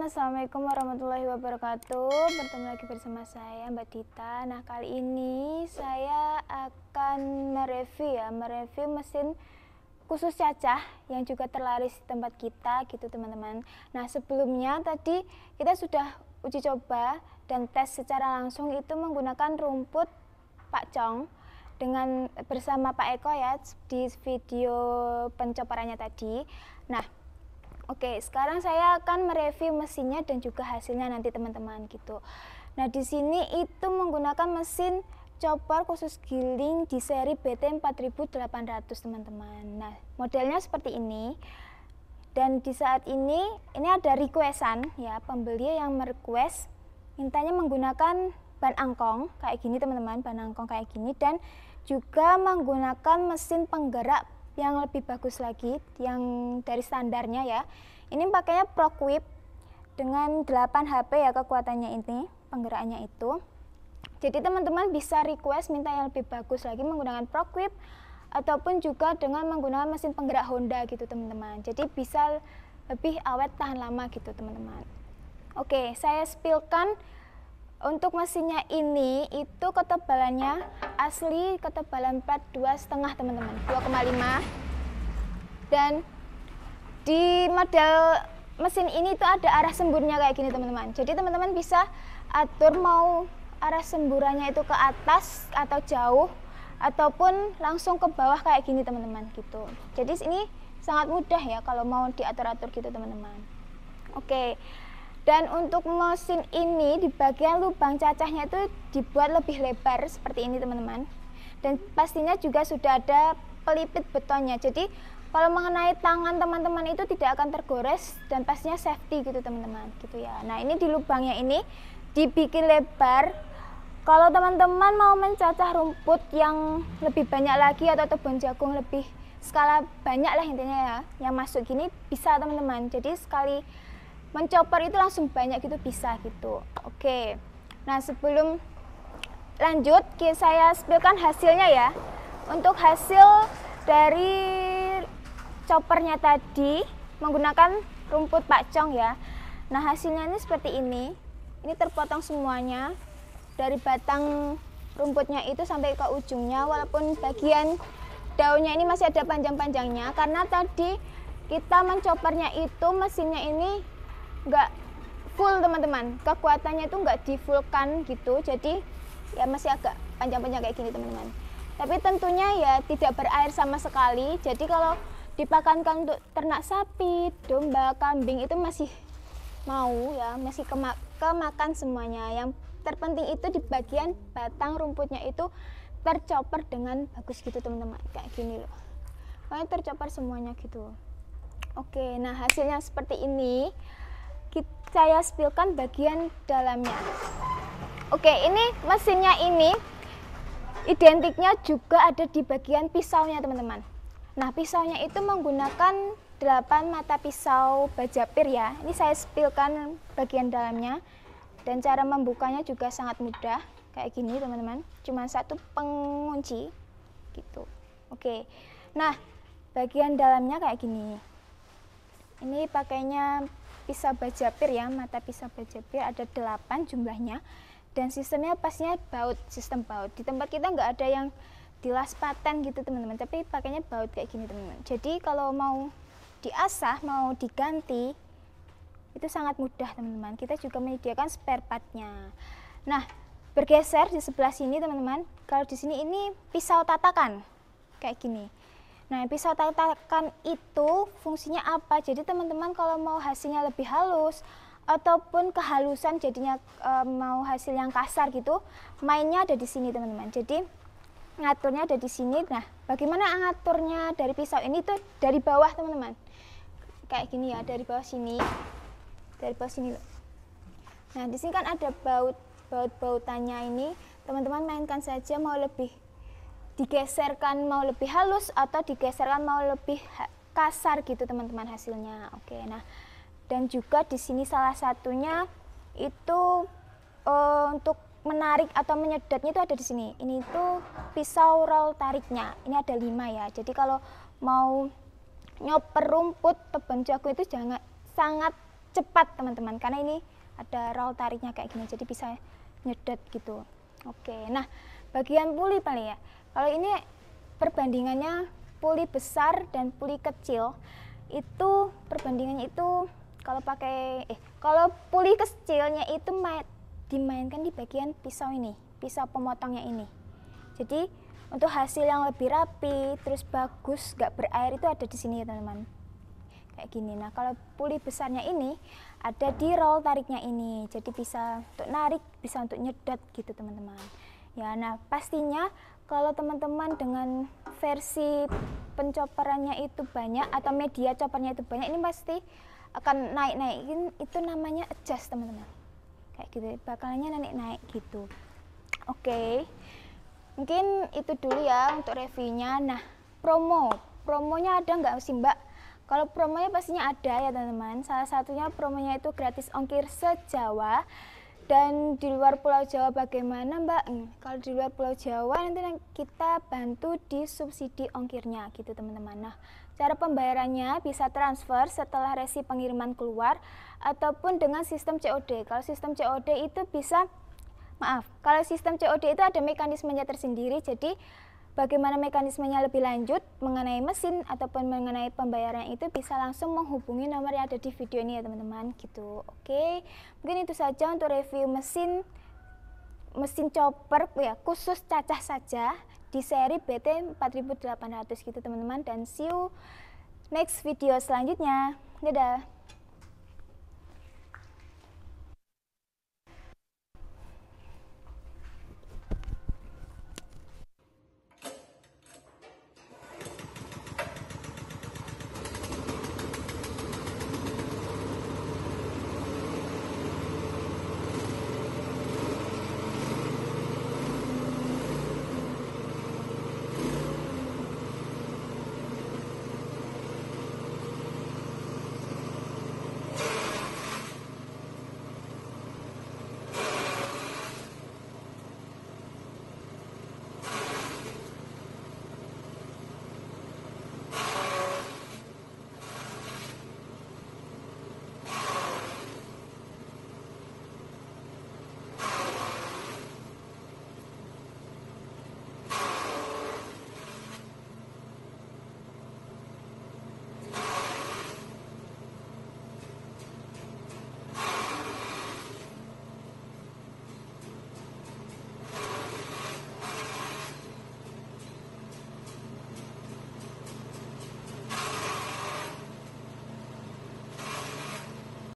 Assalamualaikum warahmatullahi wabarakatuh. Bertemu lagi bersama saya Mbak Dita. Nah, kali ini saya akan mereview mesin khusus cacah yang juga terlaris di tempat kita gitu teman-teman. Nah, sebelumnya tadi kita sudah uji coba dan tes secara langsung itu menggunakan rumput pakcong dengan bersama Pak Eko ya di video pencoporannya tadi. Nah, oke, sekarang saya akan mereview mesinnya dan juga hasilnya nanti teman-teman gitu. Nah, di sini itu menggunakan mesin chopper khusus giling di seri BT 4800 teman-teman. Nah, modelnya seperti ini. Dan di saat ini ada requestan ya, pembeli yang merequest mintanya menggunakan ban angkong kayak gini teman-teman, ban angkong kayak gini, dan juga menggunakan mesin penggerak yang lebih bagus lagi, yang dari standarnya ya. Ini pakainya ProQuip dengan 8 HP ya kekuatannya ini, penggerakannya itu. Jadi teman-teman bisa request minta yang lebih bagus lagi menggunakan ProQuip ataupun juga dengan menggunakan mesin penggerak Honda gitu teman-teman. Jadi bisa lebih awet tahan lama gitu teman-teman. Oke, saya spillkan untuk mesinnya ini itu ketebalannya asli ketebalan plat 2,5 teman-teman, 2,5. Dan di model mesin ini itu ada arah semburnya kayak gini teman-teman. Jadi teman-teman bisa atur mau arah semburannya itu ke atas atau jauh ataupun langsung ke bawah kayak gini teman-teman gitu. Jadi ini sangat mudah ya kalau mau diatur-atur gitu teman-teman. Oke. Dan untuk mesin ini di bagian lubang cacahnya itu dibuat lebih lebar seperti ini teman-teman. Dan pastinya juga sudah ada pelipit betonnya. Jadi kalau mengenai tangan teman-teman itu tidak akan tergores dan pastinya safety gitu teman-teman gitu ya. Nah, ini di lubangnya ini dibikin lebar. Kalau teman-teman mau mencacah rumput yang lebih banyak lagi atau tebon jagung lebih skala banyak lah intinya ya, yang masuk gini bisa teman-teman. Jadi sekali mencopper itu langsung banyak gitu bisa gitu. Oke. Nah, sebelum lanjut saya spillkan hasilnya ya. Untuk hasil dari choppernya tadi menggunakan rumput pakcong ya. Nah, hasilnya ini seperti ini. Ini terpotong semuanya dari batang rumputnya itu sampai ke ujungnya, walaupun bagian daunnya ini masih ada panjang-panjangnya karena tadi kita mencoppernya itu mesinnya ini nggak full teman-teman, kekuatannya itu nggak di fullkan gitu, jadi ya masih agak panjang-panjang kayak gini teman-teman. Tapi tentunya ya tidak berair sama sekali, jadi kalau dipakankan untuk ternak sapi, domba, kambing itu masih mau ya, masih kemakan semuanya. Yang terpenting itu di bagian batang rumputnya itu tercopper dengan bagus gitu teman-teman, kayak gini loh, pokoknya tercopper semuanya gitu. Oke, nah hasilnya seperti ini. Saya spillkan bagian dalamnya. Oke, ini mesinnya ini identiknya juga ada di bagian pisaunya teman-teman. Nah, pisaunya itu menggunakan 8 mata pisau bajapir ya. Ini saya spillkan bagian dalamnya. Dan cara membukanya juga sangat mudah kayak gini teman-teman. Cuma satu pengunci gitu. Oke. Nah, bagian dalamnya kayak gini. Ini pakainya pisau bajapir ya, mata pisau bajapir ada 8 jumlahnya, dan sistemnya pastinya baut, sistem baut. Di tempat kita nggak ada yang dilas paten gitu teman-teman, tapi pakainya baut kayak gini teman-teman. Jadi kalau mau diasah, mau diganti itu sangat mudah teman-teman. Kita juga menyediakan spare partnya. Nah, bergeser di sebelah sini teman-teman, kalau di sini ini pisau tatakan kayak gini. Nah, pisau tatakan itu fungsinya apa? Jadi teman-teman kalau mau hasilnya lebih halus ataupun kehalusan jadinya mau hasil yang kasar gitu, mainnya ada di sini teman-teman. Jadi ngaturnya ada di sini. Nah, bagaimana ngaturnya dari pisau ini tuh dari bawah teman-teman. Kayak gini ya, dari bawah sini. Dari bawah sini loh. Nah, di sini kan ada baut-bautannya ini. Teman-teman mainkan saja mau lebih digeserkan mau lebih halus atau digeserkan mau lebih kasar gitu teman-teman hasilnya. Oke, nah dan juga di sini salah satunya itu untuk menarik atau menyedotnya itu ada di sini. Ini tuh pisau roll tariknya. Ini ada 5 ya. Jadi kalau mau nyoper rumput tebon jagung itu sangat cepat teman-teman, karena ini ada roll tariknya kayak gini, jadi bisa nyedot gitu. Oke, nah bagian puli paling ya, kalau ini perbandingannya puli besar dan puli kecil itu perbandingannya itu kalau puli kecilnya itu dimainkan di bagian pisau ini, pisau pemotongnya ini. Jadi untuk hasil yang lebih rapi terus bagus gak berair itu ada di sini ya teman-teman, kayak gini. Nah kalau puli besarnya ini ada di roll tariknya ini, jadi bisa untuk narik, bisa untuk nyedot gitu teman-teman ya. Nah pastinya kalau teman-teman dengan versi pencoperannya itu banyak atau media copernya itu banyak, ini pasti akan naik-naikin, itu namanya adjust teman-teman, kayak gitu, bakalannya naik-naik gitu. Oke. Mungkin itu dulu ya untuk reviewnya. Nah, promonya ada nggak sih Mbak? Kalau promonya pastinya ada ya teman-teman. Salah satunya promonya itu gratis ongkir se-Jawa. Dan di luar Pulau Jawa bagaimana Mbak? Kalau di luar Pulau Jawa nanti kita bantu di subsidi ongkirnya gitu teman-teman. Nah, cara pembayarannya bisa transfer setelah resi pengiriman keluar ataupun dengan sistem COD. Kalau sistem COD itu bisa kalau sistem COD itu ada mekanismenya tersendiri, jadi bagaimana mekanismenya lebih lanjut mengenai mesin ataupun mengenai pembayaran itu bisa langsung menghubungi nomor yang ada di video ini ya teman-teman gitu. Oke, mungkin itu saja untuk review mesin chopper ya, khusus cacah saja di seri BT 4800 gitu teman-teman, dan see you next video selanjutnya. Dadah.